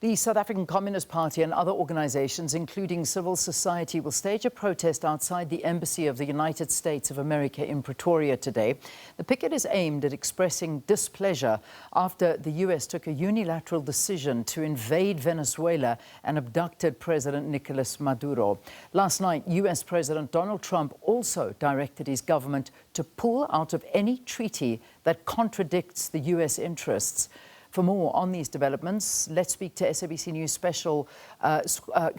The South African Communist Party and other organizations, including civil society, will stage a protest outside the Embassy of the United States of America in Pretoria today. The picket is aimed at expressing displeasure after the U.S. took a unilateral decision to invade Venezuela and abducted President Nicolas Maduro. Last night, U.S. President Donald Trump also directed his government to pull out of any treaty that contradicts the U.S. interests. For more on these developments, let's speak to SABC News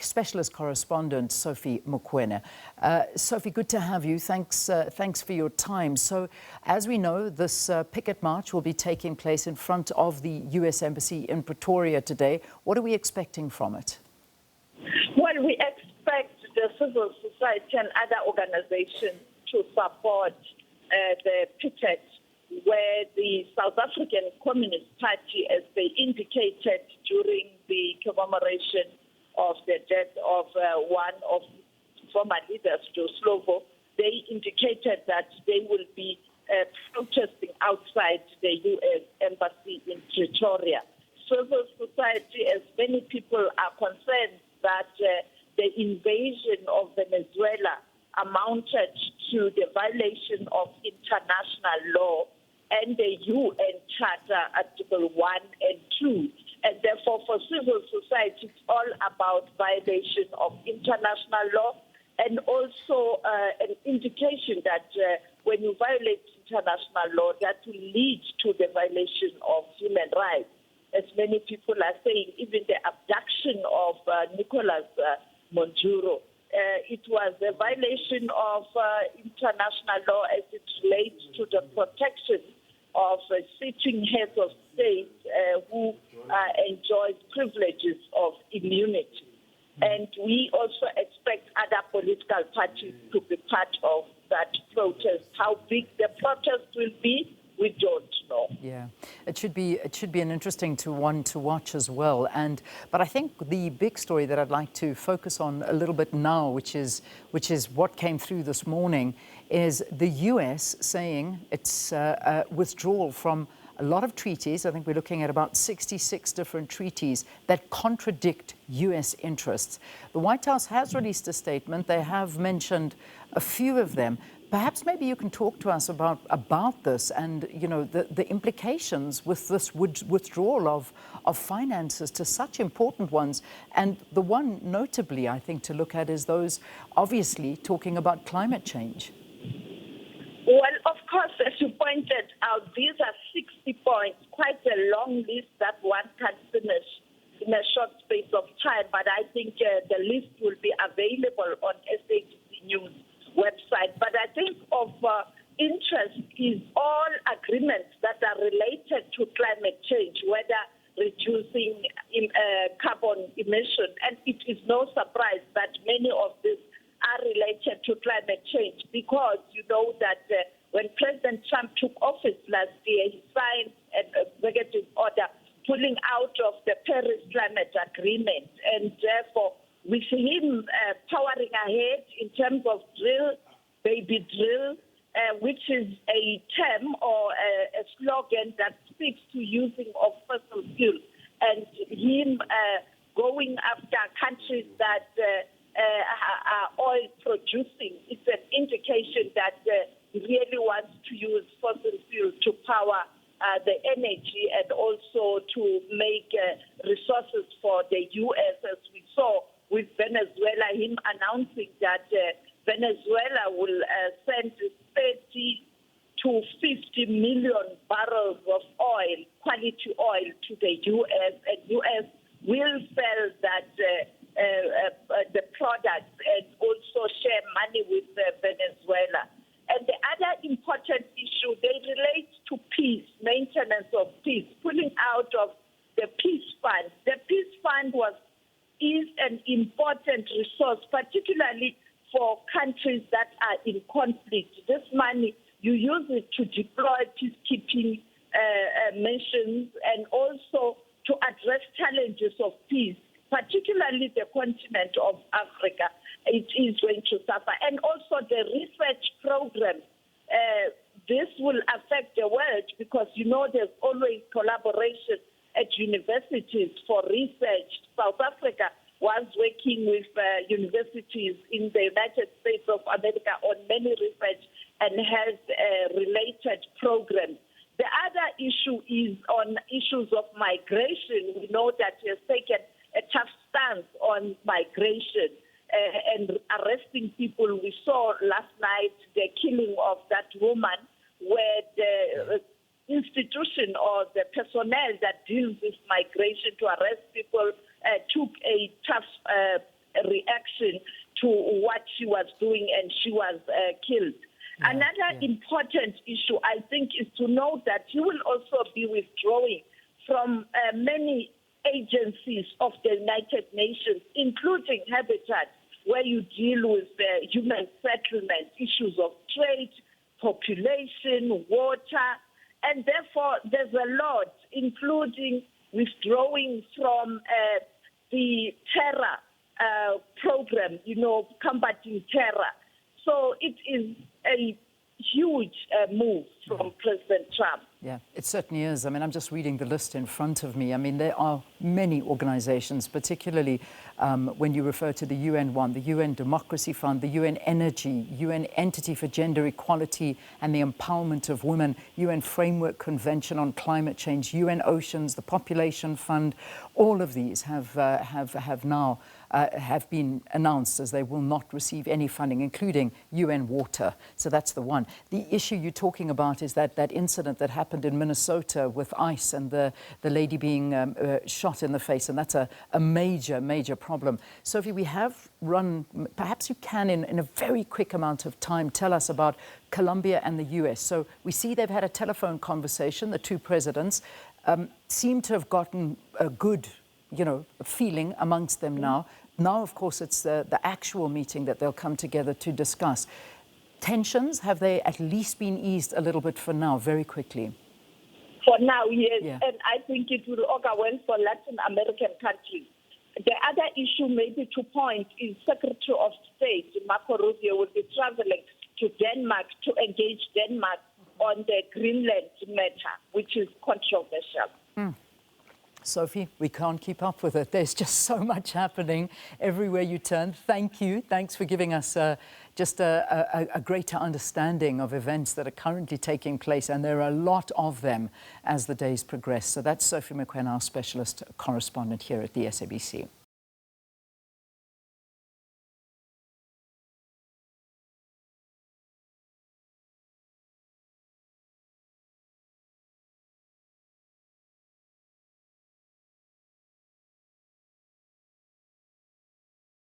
specialist correspondent Sophie Mokoena. Sophie, good to have you. Thanks for your time. So, as we know, this picket march will be taking place in front of the U.S. Embassy in Pretoria today. What are we expecting from it? Well, we expect the civil society and other organizations to support the picket, where the South African Communist Party, as they indicated during the commemoration of the death of one of former leaders, Joe Slovo, they indicated that they will be protesting outside the U.S. Embassy in Pretoria. Civil society, as many people are concerned that the invasion of Venezuela amounted to the violation of international law and the UN Charter, Article 1 and 2. And therefore, for civil society, it's all about violation of international law and also an indication that when you violate international law, that will lead to the violation of human rights. As many people are saying, even the abduction of Nicolas Maduro, it was a violation of international law as it relates to the protection of sitting heads of state who enjoy privileges of immunity. And we also expect other political parties to be part of that protest. How big the protest will be, we don't know. Yeah, it should be an interesting one to watch as well. But I think the big story that I'd like to focus on a little bit now, which is what came through this morning, is the U.S. saying its withdrawal from a lot of treaties. I think we're looking at about 66 different treaties that contradict U.S. interests. The White House has released a statement. They have mentioned a few of them. Perhaps maybe you can talk to us about this and, you know, the implications with this withdrawal of finances to such important ones. And the one notably, I think, to look at is those obviously talking about climate change. Well, of course, as you pointed out, these are 60 points, quite a long list that one can finish in a short space of time. But I think the list will be available on SABC News website. But I think of interest is all agreements that are related to climate change, whether reducing carbon emission. And it is no surprise that many of these are related to climate change because you know that when President Trump took office last year, he signed an executive order pulling out of the Paris Climate Agreement. And therefore, with him powering ahead in terms of drill, baby drill, which is a term or a slogan that speaks to using of fossil fuel, and him going after countries that are oil producing, it's an indication that he really wants to use fossil fuel to power the energy and also to make resources for the U.S., as we saw with Venezuela, him announcing that Venezuela will send 30 to 50 million barrels of oil, quality oil, to the U.S., and U.S. will sell that the products and also share money with Venezuela. And the other important issue, they relate to peace, maintenance of peace, pulling out of the peace fund. The peace fund is an important resource, particularly for countries that are in conflict. This money, you use it to deploy peacekeeping missions and also to address challenges of peace, particularly the continent of Africa. It is going to suffer. And also the research program. This will affect the world because, you know, there's always collaboration at universities for research. South Africa was working with universities in the United States of America on many research and has related programs. The other issue is on issues of migration. We know that he has taken a tough stance on migration and arresting people. We saw last night the killing of that woman where the institution or the personnel that deals with migration to arrest people took a tough reaction to what she was doing, and she was killed. Another important issue, I think, is to note that he will also be withdrawing from many agencies of the United Nations, including Habitat, where you deal with human settlement, issues of trade, population, water, and therefore there's a lot, including withdrawing from the terror program, combating terror. So it is a huge move from President Trump. Yeah, it certainly is. I mean, I'm just reading the list in front of me. I mean, there are many organizations, particularly when you refer to the UN one, the UN Democracy Fund, the UN Energy, UN Entity for Gender Equality and the Empowerment of Women, UN Framework Convention on Climate Change, UN Oceans, the Population Fund. All of these have now been announced as they will not receive any funding, including UN Water. So that's the one. The issue you're talking about is that incident that happened in Minnesota with ICE and the lady being shot in the face, and that's a major, major problem. Sophie, we have run, perhaps you can in a very quick amount of time tell us about Colombia and the US. So we see they've had a telephone conversation, the two presidents seem to have gotten a good feeling amongst them now. Now, of course, it's the actual meeting that they'll come together to discuss. Tensions, have they at least been eased a little bit for now, very quickly? For now, yes. Yeah. And I think it will augur well for Latin American countries. The other issue maybe to point is Secretary of State Marco Rubio will be traveling to Denmark to engage Denmark on the Greenland matter, which is controversial. Sophie, we can't keep up with it. There's just so much happening everywhere you turn. Thank you. Thanks for giving us just a greater understanding of events that are currently taking place, and there are a lot of them as the days progress. So that's Sophie Mokoena, our specialist correspondent here at the SABC.